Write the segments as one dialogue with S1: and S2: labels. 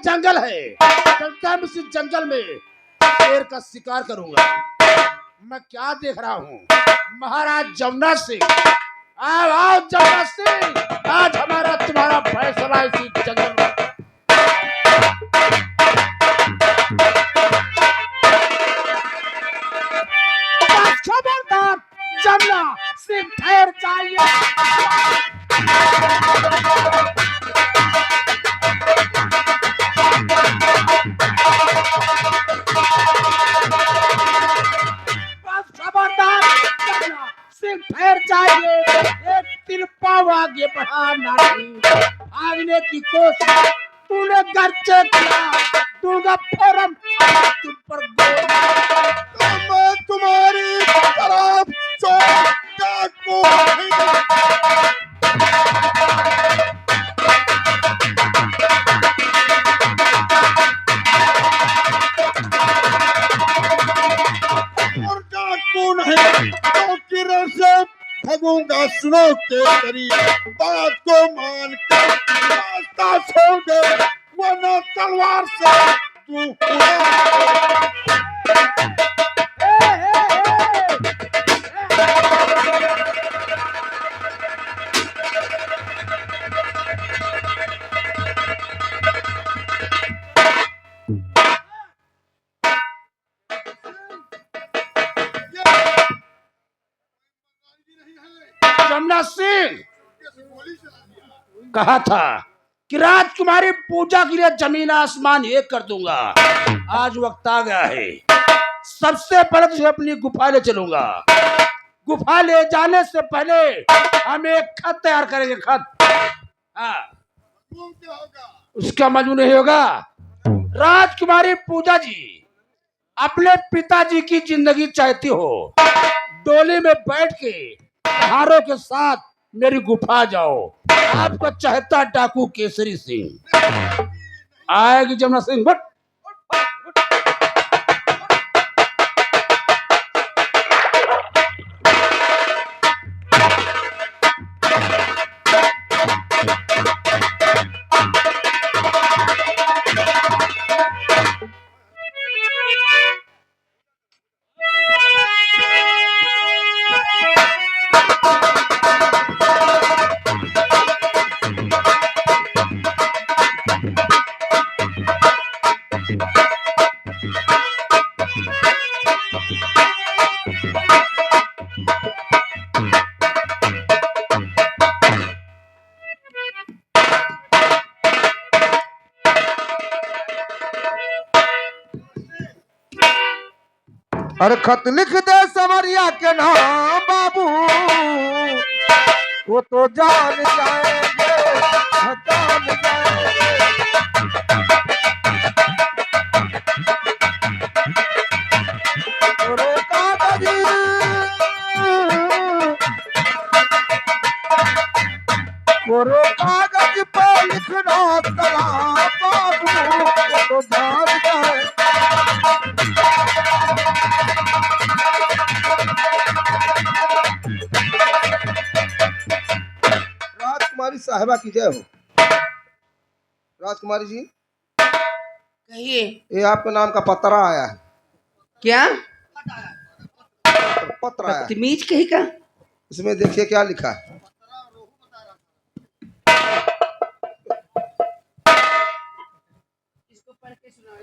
S1: जंगल है, चलता मैं इस जंगल में शेर का शिकार करूंगा। मैं क्या देख रहा हूँ, महाराज जमुना सिंह, आओ आओ जमुना सिंह, आज हमारा तुम्हारा फैसला इसी जंगल में। खबरदार जमुना सिंह, ठहर जाइए। खबरदार जमुना सिंह, ठहर जाइए। एक तीर पाँव आगे बढ़ाना नहीं, भागने की कोशिश तूने गर्चे किया, दूंगा फौरन तुम पर गोली।
S2: मैं तुम्हारी तरफ डाकू और डाकू नहीं तो किरण से भगूंगा। सुनो केसरी, बात को मान कर रास्ता छोड़ दे, वरना तलवार से तू उड़ा।
S1: जमुना सिंह, कहा था कि राजकुमारी पूजा के लिए जमीन आसमान एक कर दूंगा। आज वक्त आ गया है, सबसे पहले तुझे अपनी गुफा ले चलूंगा। गुफा ले जाने से पहले हम एक खत तैयार करेंगे, खत। हाँ, उसका मजबूर नहीं होगा। राजकुमारी पूजा जी अपने पिताजी की जिंदगी चाहती हो, डोली में बैठ के हारों के साथ मेरी गुफा जाओ। आपका चाहता डाकू केसरी सिंह आएगी। जमुना सिंह बट
S2: अरे खत लिख दे समरिया के नाम बाबू, वो तो जान जाएंगे, जान जाएंगे। और कागज कोरो कागज पे लिखना सलाम बाबू, वो तो जान जाएंगे। राजकुमारी साहिबा की जय हो। राजकुमारी जी
S3: कहिए।
S2: ये आपके नाम का पत्रा आया है।
S3: क्या
S2: पत्र आया है।
S3: बदतमीज कहीं का।
S2: इसमें देखिए क्या लिखा है।
S3: इसको पढ़ के सुनाओ।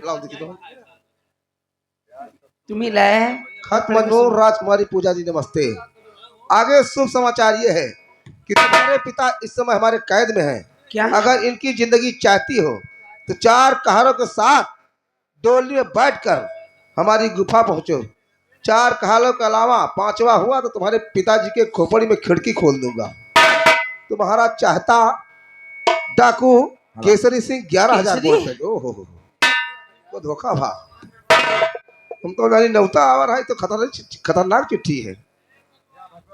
S2: लाओ देखिए तो।
S3: तुम्हें लाया है
S2: खत मंजूर। राजकुमारी पूजा जी नमस्ते। आगे शुभ समाचार ये है कि तुम्हारे पिता इस समय हमारे कैद में हैं।
S3: क्या?
S2: अगर इनकी जिंदगी चाहती हो तो 4 कहारों के साथ डोली में बैठकर हमारी गुफा पहुंचो। 4 कहारों के अलावा 5वां हुआ तो तुम्हारे पिताजी के खोपड़ी में खिड़की खोल दूंगा। तुम्हारा चाहता डाकू केसरी सिंह 11,000 वोट है। ओ हो तो धोखा भा। तुम तो जानी नौता आवर है तो खतरनाक चिट्ठी है।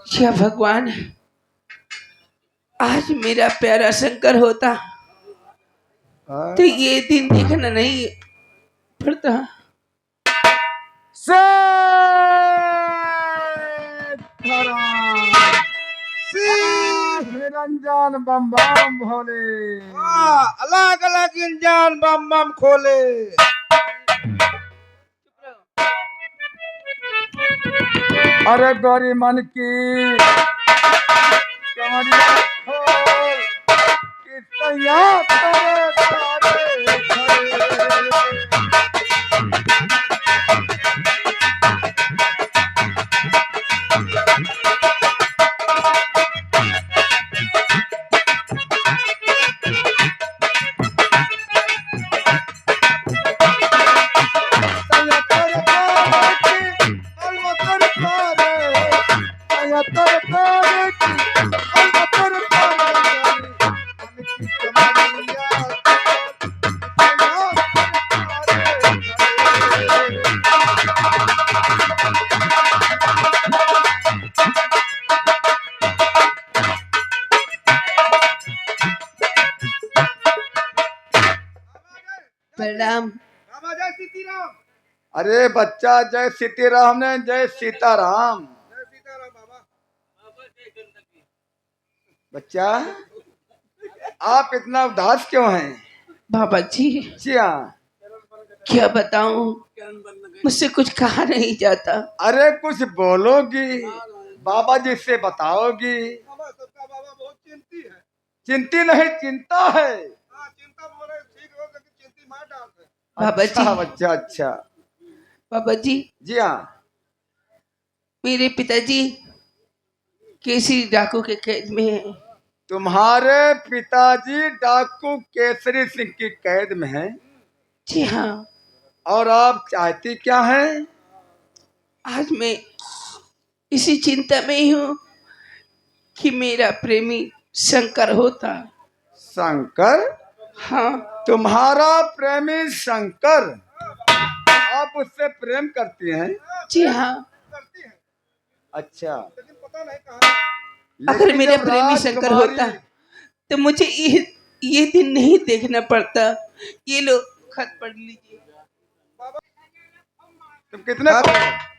S3: क्या भगवान, आज मेरा प्यारा शंकर होता तो ये दिन देखना नहीं पड़ता।
S4: अंजान बम बम भोले।
S2: अलग अलग इंजान बम बम खोले।
S4: अरे गौरी मन की कमरिया खोल, किसैया तेरे द्वारे खड़े। सैया तेरे द्वारे की अलवतर द्वारे, सैया तेरे द्वारे की अलवतर द्वारे। मन की कमरिया खोल, किसैया तेरे द्वारे खड़े।
S3: प्रणाम।
S2: रामा जय सीताराम।
S4: अरे बच्चा जय सीताराम ने जय सीताराम।
S2: जय सीताराम बाबा।
S4: बच्चा आप इतना उदास क्यों हैं?
S3: बाबा जी
S4: जी हाँ।
S3: क्या बताऊं, मुझसे कुछ कहा नहीं जाता।
S4: अरे कुछ बोलोगी, बाबा जी से बताओगी।
S2: बाबा सबका बाबा बहुत चिंती है।
S4: चिंती नहीं, चिंता है।
S2: हाँ चिंता बोले ठीक हो, लेकिन चिंती मार डालते हैं।
S3: बाबा
S4: अच्छा
S3: जी,
S4: बच्चा, अच्छा।
S3: बाबा जी
S4: जी हाँ।
S3: मेरे पिताजी केसरी डाकू के कैद में हैं।
S4: तुम्हारे पिताजी डाकू केसरी सिंह की कैद में हैं
S3: जी हाँ।
S4: और आप चाहती क्या हैं?
S3: आज मैं इसी चिंता में ही हूँ कि मेरा प्रेमी शंकर होता।
S4: शंकर?
S3: हाँ
S4: तुम्हारा प्रेमी शंकर? आप उससे प्रेम करती हैं?
S3: जी हाँ।
S2: करती है,
S4: अच्छा।
S2: लेकिन पता नहीं कहाँ।
S3: अगर
S4: लेकिन
S3: मेरा
S4: जब
S3: प्रेमी शंकर
S4: राजकुमारी-
S3: होता तो मुझे ये दिन नहीं देखना पड़ता। ये लो खत पढ़ लीजिए।
S4: तुम कितने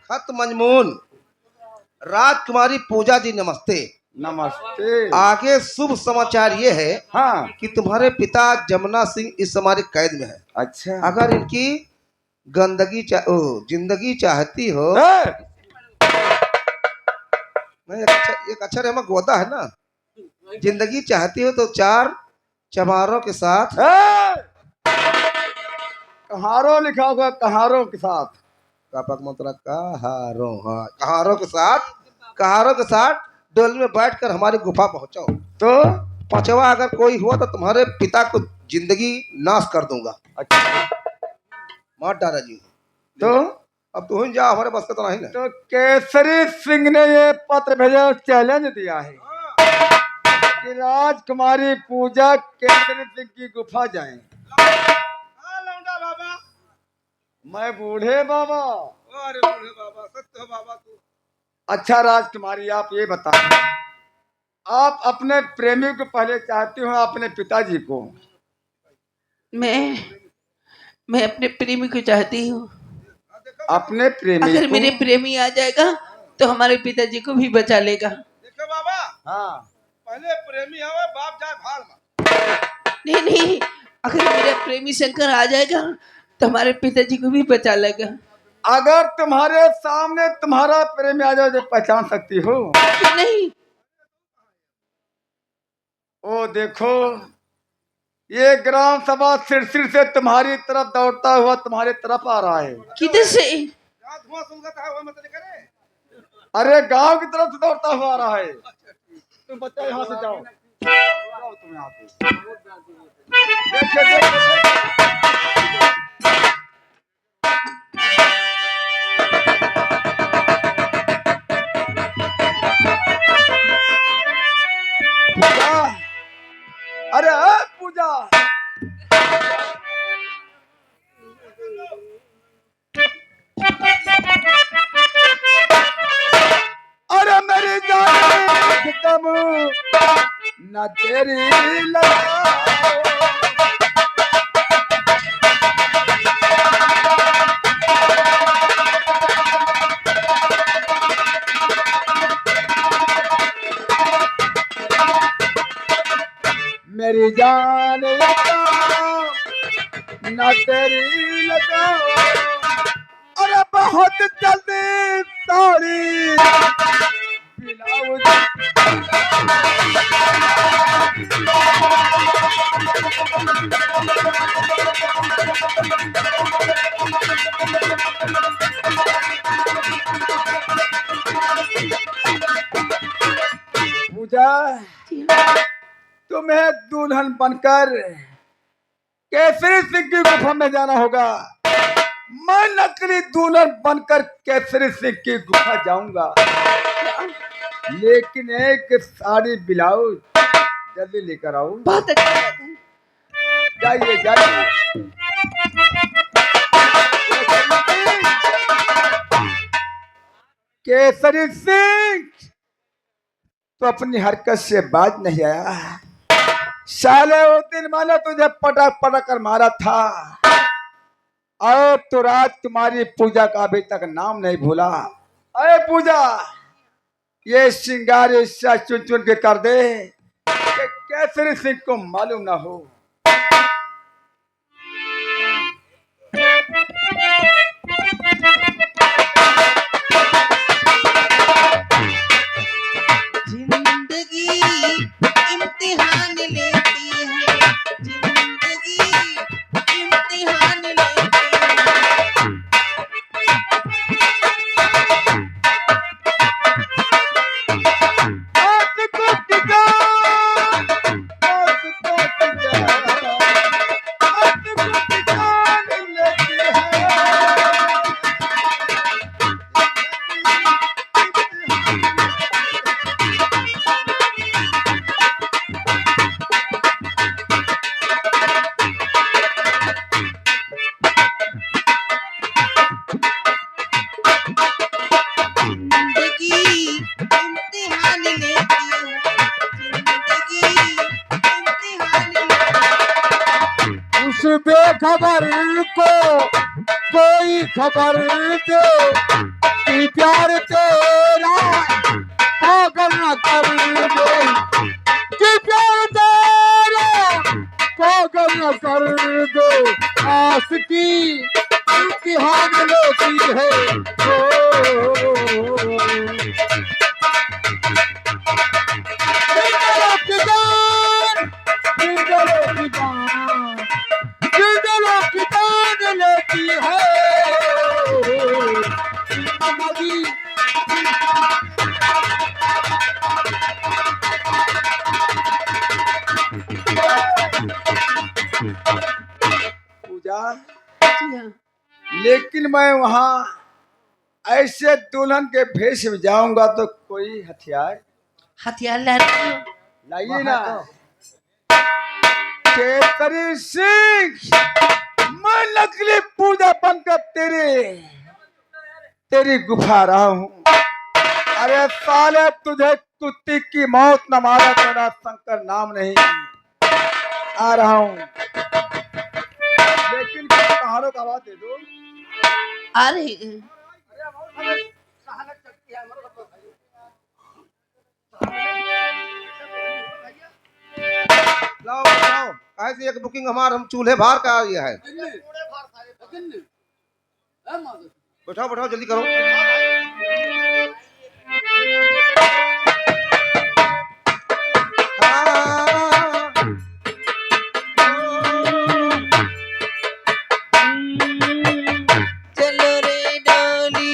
S2: खत मजमून। राजकुमारी पूजा जी नमस्ते।
S4: नमस्ते।
S2: आगे शुभ समाचार ये है
S4: हाँ।
S2: कि तुम्हारे पिता जमुना सिंह इस हमारे कैद में है।
S4: अच्छा।
S2: अगर इनकी जिंदगी चाहती हो,
S4: ए!
S2: नहीं एक अक्षर है, गोदा है ना, जिंदगी चाहती हो तो 4 चमारों के साथ।
S4: कहारो लिखा होगा, कहारों के साथ।
S2: कापक मतलब कहारों, हाँ कहारों के साथ, कहारों के साथ डोली में बैठकर हमारी गुफा पहुंचो।
S4: तो
S2: 5वां अगर कोई हुआ तो तुम्हारे पिता को जिंदगी नाश कर दूंगा।
S4: अच्छा।
S2: मार डाला जी।
S4: तो
S2: अब तू ही जा, हमारे बस का तो नहीं ना।
S4: तो केसरी सिंह ने ये पत्र भेजा और चैलेंज दिया है कि राजकुमारी पूजा केसरी सिंह की गुफा जाएं।
S2: लौंडा बाबा।
S4: मैं बूढ़े बाबा।
S2: अरे बूढ़े बाबा, सत्य हो बाबा तू।
S4: अच्छा राजकुमारी, आप ये बताएं, आप अपने प्रेमी को पहले चाहती हो अपने पिताजी को?
S3: मैं अपने प्रेमी को चाहती हूँ।
S4: अपने प्रेमी
S3: अगर
S4: को?
S3: मेरे प्रेमी आ जाएगा तो हमारे पिताजी को भी बचा लेगा।
S2: देखो बाबा,
S4: हाँ।
S2: पहले प्रेमी हवे, बाप जाए भाड़ में।
S3: नहीं नहीं, अगर मेरा प्रेमी शंकर आ जाएगा तो हमारे पिताजी को भी बचा लेगा।
S4: अगर तुम्हारे सामने तुम्हारा प्रेमी आ जाए तो पहचान सकती हो?
S3: नहीं।
S4: ओ देखो, ये ग्राम सभा सिरसिर से तुम्हारी तरफ दौड़ता हुआ तुम्हारी तरफ आ रहा है।
S3: किधर से?
S2: धुआं सुलगता है, वो मत करे।
S4: अरे गांव की तरफ से दौड़ता हुआ आ रहा है। तुम बच्चा यहाँ से जाओ, जाओ तुम यहाँ पे। देखिए, देखिए। पूजा, अरे पूजा, अरे मेरी जान तुम न तेरी लगाओ। मेरी जान लगाओ ना तेरी लगाओ, अरे बहुत जल्दी सारी ब्लाउज। पूजा, तुम्हें दुल्हन बनकर केसरी सिंह की गुफा में जाना होगा। मैं नकली दुल्हन बनकर केसरी सिंह की गुफा जाऊंगा, लेकिन एक साड़ी ब्लाउज जल्दी लेकर आओ।
S3: बहुत अच्छी बात है।
S4: जाइए जाइए। केसरी सिंह तो अपनी हरकत से बाज नहीं आया। साले उस दिन मैंने तुझे पटक पटक कर मारा था, और तो राजकुमारी पूजा का अभी तक नाम नहीं भूला। अरे पूजा, ये श्रृंगार इससे चुन चुन के कर दे कि केसरी सिंह को मालूम ना हो।
S3: जिंदगी इम्तिहान लेती है, जिंदगी इम्तिहान लेती है। जिंदगी इम्तिहान लेती है, जिंदगी इम्तिहान लेती है।
S4: उस बेखबर को कोई खबर दे कि प्यार तेरा पागल न कर दे, कि प्यार तेरा पागल न कर दे। आशिकी इम्तिहान लेती है। जिंदलों की जान, जिंदलों की जान, जिंदलों की जान लेती है। जिंदगी पूजा,
S3: जी हाँ।
S4: लेकिन मैं वहाँ ऐसे दुल्हन के भेष में जाऊंगा तो कोई हथियार
S3: हथियार लाना
S4: लाइए ना। केसरी सिंह, मैं नकली पूजा बनकर तेरी गुफा रहा हूँ। अरे साले, तुझे कुत्ती की मौत न मारा तेरा शंकर नाम नहीं आ रहा हूँ, लेकिन पहाड़ों का आवाज दे दो।
S3: अरे
S2: लाओ लाओ, ऐसे एक बुकिंग हमार हम चूल्हे बाहर का आ गया है। बैठाओ बैठाओ जल्दी करो।
S3: चलो रे डोली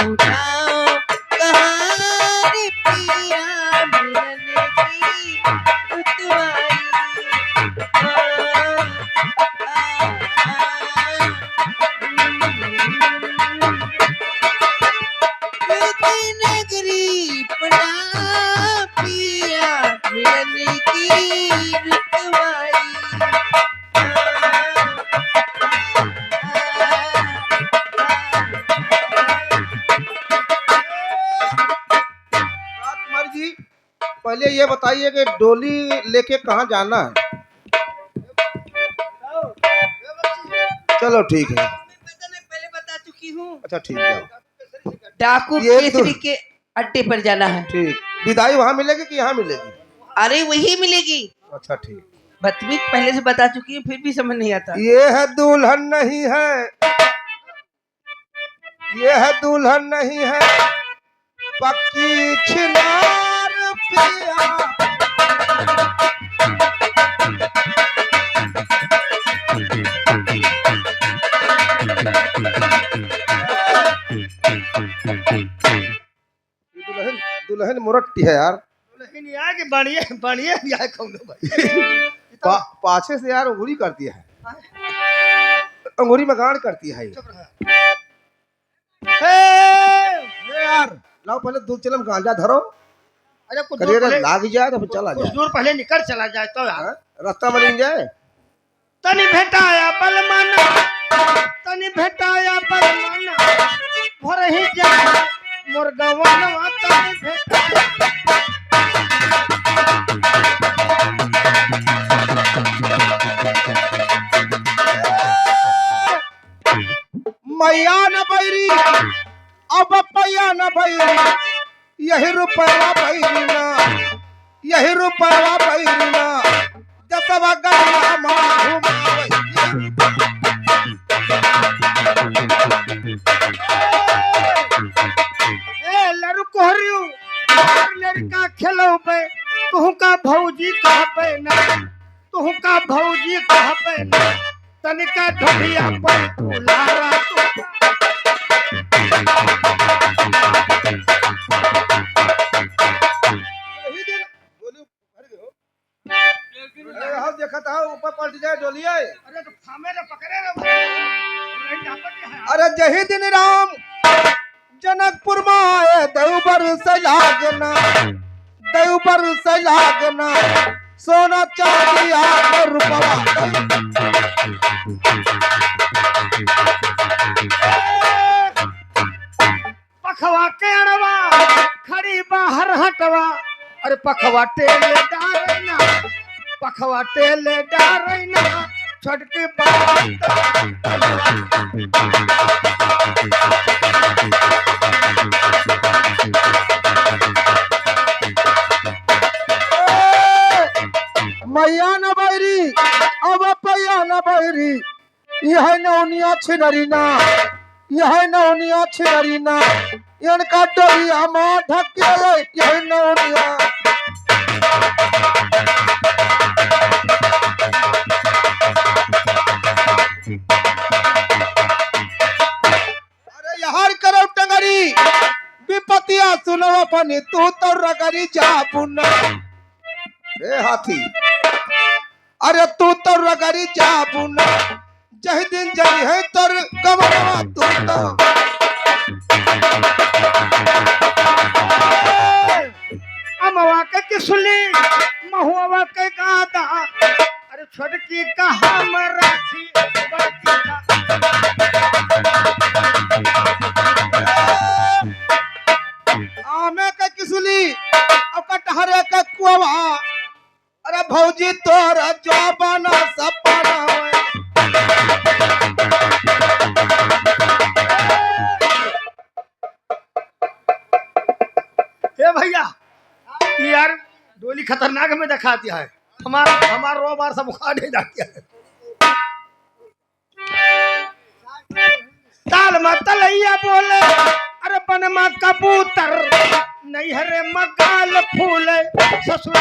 S3: उठाओ, कहाँ रे पिया मिलन की उतवाई। नगरी पड़ा पिया मिलन की रुतवाई।
S2: राजकुमारी जी, पहले ये बताइए कि डोली लेके कहाँ जाना है। चलो ठीक है।
S3: पहले बता चुकी हूँ।
S2: अच्छा ठीक है।
S3: डाकू
S2: ये तो-
S3: केसरी के अड्डे पर जाना है।
S2: ठीक, विदाई वहाँ मिलेगी कि यहाँ मिलेगी।
S3: अरे वही मिलेगी।
S2: अच्छा ठीक।
S3: बदतमीज पहले से बता चुकी है, फिर भी समझ नहीं आता।
S2: ये है दुल्हन नहीं है, ये है दुल्हन नहीं है, पक्की छिनार पिया। दुल्हन दुल्हन मुरट्टी है यार।
S1: लेकिन यार कि बढ़िया बढ़िया यार कौन भाई
S2: पाछे से यार अंगूरी करती है, अंगूरी में गाड़ करती है ये। ए यार लाओ पहले दूर चलम गांजा धरो,
S1: अरे कुछ
S2: करियर
S1: दूर पहले
S2: लाग जाए तो फिर चला
S1: कुछ
S2: जाए,
S1: दूर पहले निकल चला जाए तो यार।
S2: हाँ? रास्ता में नहीं जाए।
S1: तनी भेटाया बलमाना, तनी भेटाया बलमाना, भर ही जा मुर्गवानवा तनी भेटाया।
S2: मैया न बैरी अब पैया न बैरी, यही रुपया बैरी ना, यही रुपया बैरी ना, दसवा गया माँ
S1: ए लरू कोहरियो लड़का खेलो पे तू का भौजी कह पे ना, तू का भौजी कह पे ना, तनिका ढोलिया पर तू लारा तू।
S2: देखा था ऊपर पलट जाए डोलिए।
S1: अरे तो थामे रे पकड़े रे
S2: अरे जही दिन राम जनकपुर में आए देवबर से लागना, देवबर से लागना, सोना चांदी आठ रुपया।
S1: पखवा के अड़वा खड़ी बाहर हटवा, अरे पखवा टेले डारैना, पखवा टेले डारैना, छोटकी बात
S2: मैया न बैरी अब पैया न बैरी, यह नौनिया छिनरीना, यह नौनिया छिनरीना, इनका डोलिया माँ ढके यह नौनिया। अरे यार करो टंगरी विपतिया सुनो अपनी, तू तो रगरी जा पुन्ना। ए हाथी अरे तू तो रगरी जा पुन्ना, जही दिन जही है तर कमरा तू तो।
S1: अमवा के किसली महुआ के गादा, अरे छोटकी का हम राखी बड़की का।
S2: आमे के किसली और कटहरे के कुआ, अरे भौजी तोरा जवाना सपना होए।
S1: ए भैया यार डोली खतरनाक में दिखाती है, हमारा रोबार सब उखाड़ नहीं जाती है। ताल में तलैया बोले अरे बन में कबूतर, नहीं हरे मगाल फूले ससुर